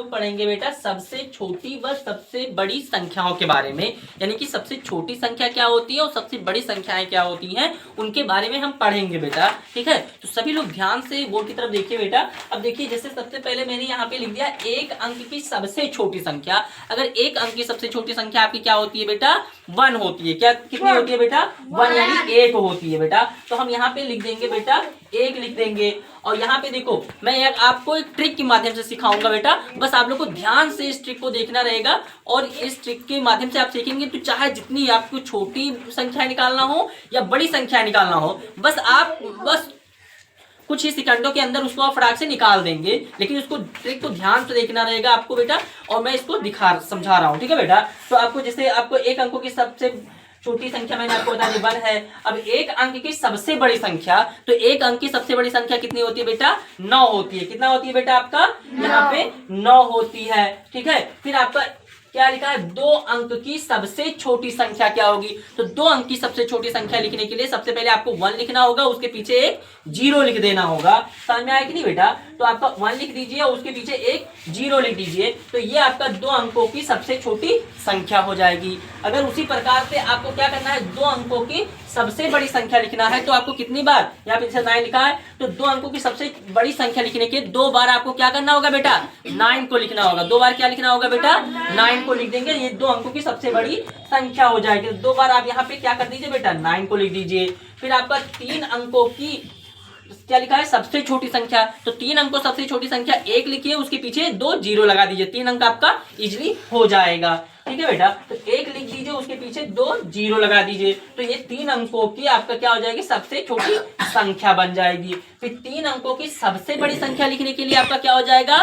तो पढ़ेंगे बेटा सबसे छोटी व सबसे बड़ी संख्याओं के बारे में, यानी कि सबसे छोटी संख्या क्या होती है और सबसे बड़ी संख्याएं क्या होती हैं उनके बारे में हम पढ़ेंगे बेटा। ठीक है, तो सभी लोग ध्यान से बोर्ड की तरफ देखिए बेटा। अब देखिए जैसे सबसे पहले मैंने यहाँ पे लिख दिया एक अंक की सबसे छोटी संख्या। अगर एक अंक की सबसे छोटी संख्या आपकी क्या होती है बेटा, 1 होती है। क्या कितनी होती है बेटा, 1 यानी 1 होती है बेटा। तो हम यहाँ पे लिख देंगे बेटा 1 लिख देंगे। और यहाँ पे देखो मैं आपको एक ट्रिक के माध्यम से सिखाऊंगा बेटा, बस आप लोग को ध्यान से इस ट्रिक को देखना रहेगा। और इस ट्रिक के माध्यम से आप सीखेंगे तो चाहे जितनी आपको छोटी संख्या निकालना हो या बड़ी संख्या निकालना हो, बस कुछ ही सेकंडों के अंदर उसको आप फटाक से निकाल देंगे। लेकिन उसको ट्रिक को ध्यान से देखना रहेगा आपको बेटा, और मैं इसको समझा रहा हूँ। ठीक है बेटा, तो आपको जैसे आपको एक अंकों की सबसे छोटी संख्या मैंने आपको बता दी 1 है। अब एक अंक की सबसे बड़ी संख्या, तो एक अंक की सबसे बड़ी संख्या कितनी होती है बेटा, 9 होती है। कितना होती है बेटा आपका, यहाँ पे 9 होती है। ठीक है, फिर आपका क्या लिखा है, 2 अंक की सबसे छोटी संख्या क्या होगी। तो 2 अंक की सबसे छोटी संख्या लिखने के लिए सबसे पहले आपको 1 लिखना होगा, उसके पीछे एक 0 लिख देना होगा। समझ में आया कि नहीं बेटा, तो आपका 1 लिख दीजिए और उसके पीछे एक 0 लिख दीजिए। तो ये आपका 2 अंकों की सबसे छोटी संख्या हो जाएगी। अगर उसी प्रकार से आपको क्या करना है, 2 अंकों की सबसे बड़ी संख्या लिखना है, तो आपको कितनी बार, यहाँ पे जैसे 9 लिखा है, तो 2 अंकों की सबसे बड़ी संख्या लिखने के 2 बार आपको क्या करना होगा बेटा, 9 को लिखना होगा। 2 बार क्या लिखना होगा बेटा, 9 को लिख देंगे। ये 2 अंकों की सबसे बड़ी संख्या हो जाएगी। 2 बार आप यहाँ पे क्या कर दीजिए बेटा, 9 को लिख दीजिए। फिर आपका 3 अंकों की क्या लिखा है, सबसे छोटी संख्या। तो 3 अंकों सबसे छोटी संख्या 1 लिखिए, उसके पीछे 2 0 लगा दीजिए। 3 अंक आपका इजिली हो जाएगा। ठीक है बेटा, तो 1 लिख दीजिए, उसके पीछे 2 0 लगा दीजिए। तो ये 3 अंकों की आपका क्या हो जाएगी, सबसे छोटी संख्या बन जाएगी। फिर 3 अंकों की सबसे बड़ी संख्या लिखने के लिए आपका क्या हो जाएगा,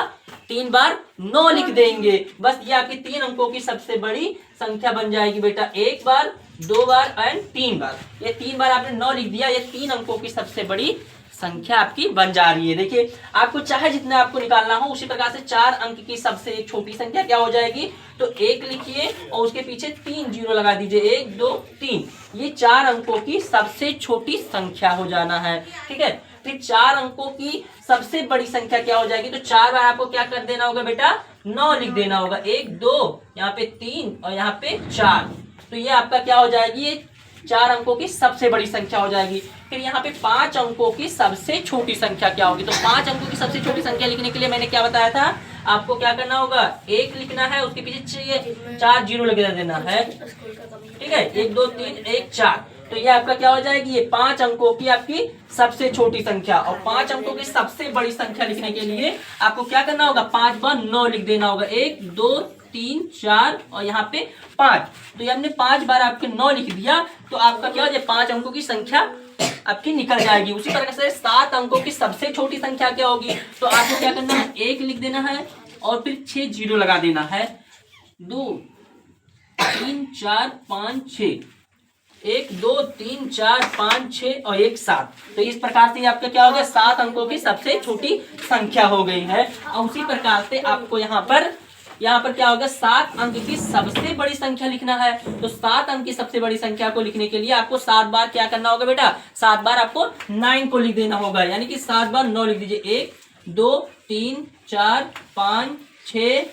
3 बार 9 लिख देंगे। बस ये आपकी 3 अंकों की सबसे बड़ी संख्या बन जाएगी बेटा। 1 बार, 2 बार एंड 3 बार। ये 3 बार आपने 9 लिख दिया, ये 3 अंकों की सबसे बड़ी संख्या आपकी बन जा रही है। देखिए आपको चाहे जितना आपको निकालना हो, उसी प्रकार से 4 अंक की सबसे एक छोटी संख्या क्या हो जाएगी, तो 1 लिखिए और उसके पीछे 3 0 लगा दीजिए। 1 2 3, ये 4 अंकों की सबसे छोटी संख्या हो जाना है। ठीक है, फिर 4 अंकों की सबसे बड़ी संख्या क्या हो जाएगी, तो 4 बार आपको क्या कर देना होगा बेटा, 9 लिख देना होगा। 1 2, यहाँ पे 3 और यहाँ पे 4। तो ये आपका क्या हो जाएगी, ये 4 अंकों की सबसे बड़ी संख्या हो जाएगी। फिर यहाँ पे 5 अंकों की सबसे छोटी संख्या क्या होगी, तो 5 अंकों की सबसे छोटी संख्या लिखने के लिए मैंने क्या बताया था, आपको क्या करना होगा, 1 लिखना है, उसके पीछे 4 0 लगा देना है। ठीक है, 1 2 3 1 4। तो ये आपका क्या हो जाएगी, ये 5 अंकों की आपकी सबसे छोटी संख्या। और 5 अंकों की सबसे बड़ी संख्या लिखने के लिए आपको क्या करना होगा, 5 बार 9 लिख देना होगा। 1 2 3 4 और यहाँ पे 5। तो ये हमने 5 बार आपके 9 लिख दिया, तो आपका क्या हो जाए, 5 अंकों की संख्या आपकी निकल जाएगी। उसी प्रकार से 7 अंकों की सबसे छोटी संख्या क्या होगी, तो आपको क्या करना है, 1 लिख देना है और फिर 6 0 लगा देना है। 2 3 4 5 6, 1 2 3 4 5 6 और 1 7। तो इस प्रकार से आपका क्या हो गया, 7 अंकों की सबसे छोटी संख्या हो गई है। और उसी प्रकार से आपको यहाँ पर क्या होगा, 7 अंक की सबसे बड़ी संख्या लिखना है। तो 7 अंक की सबसे बड़ी संख्या को लिखने के लिए आपको 7 बार क्या करना होगा बेटा, 7 बार आपको 9 को लिख देना होगा। यानी कि 7 बार 9 लिख दीजिए। 1 2 3 4 5 6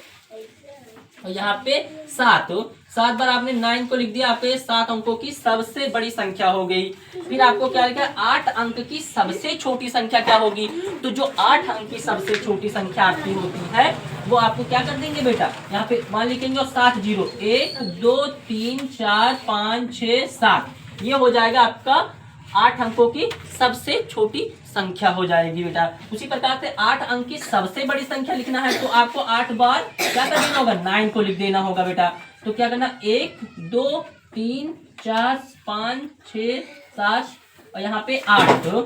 और यहाँ पे 7 बार आपने 9 को लिख दिया। आपके 7 अंकों की सबसे बड़ी संख्या हो गई। फिर आपको क्या लिखा है, 8 अंक की सबसे छोटी संख्या क्या होगी, तो जो 8 अंक की सबसे छोटी संख्या आपकी होती है वो आपको क्या कर देंगे बेटा, यहाँ पे मान लिखेंगे और 7 0। 1 2 3 4 5 6 7, ये हो जाएगा आपका 8 अंकों की सबसे छोटी संख्या हो जाएगी बेटा। उसी प्रकार से 8 अंक की सबसे बड़ी संख्या लिखना है, तो आपको 8 बार क्या कर देना होगा, 9 को लिख देना होगा बेटा। तो क्या करना, 1 2 3 4 5 6 7 और यहाँ पे 8। तो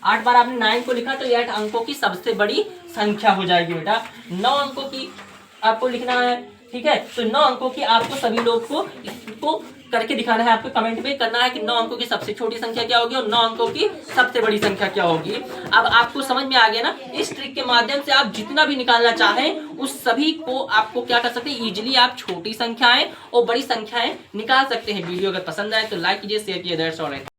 8 बार आपने 9 को लिखा, तो ये 8 अंकों की सबसे बड़ी संख्या हो जाएगी बेटा। 9 अंकों की आपको लिखना है। ठीक है, तो 9 अंकों की आपको सभी लोग को इसको करके दिखाना है। आपको कमेंट में करना है कि 9 अंकों की सबसे छोटी संख्या क्या होगी और 9 अंकों की सबसे बड़ी संख्या क्या होगी। अब आपको समझ में आ गया ना, इस ट्रिक के माध्यम से आप जितना भी निकालना चाहें उस सभी को आपको क्या कर सकते हैं, इजीली आप छोटी संख्याएं और बड़ी संख्याएं निकाल सकते हैं। वीडियो अगर पसंद आए तो लाइक कीजिए, शेयर कीजिए। That's all.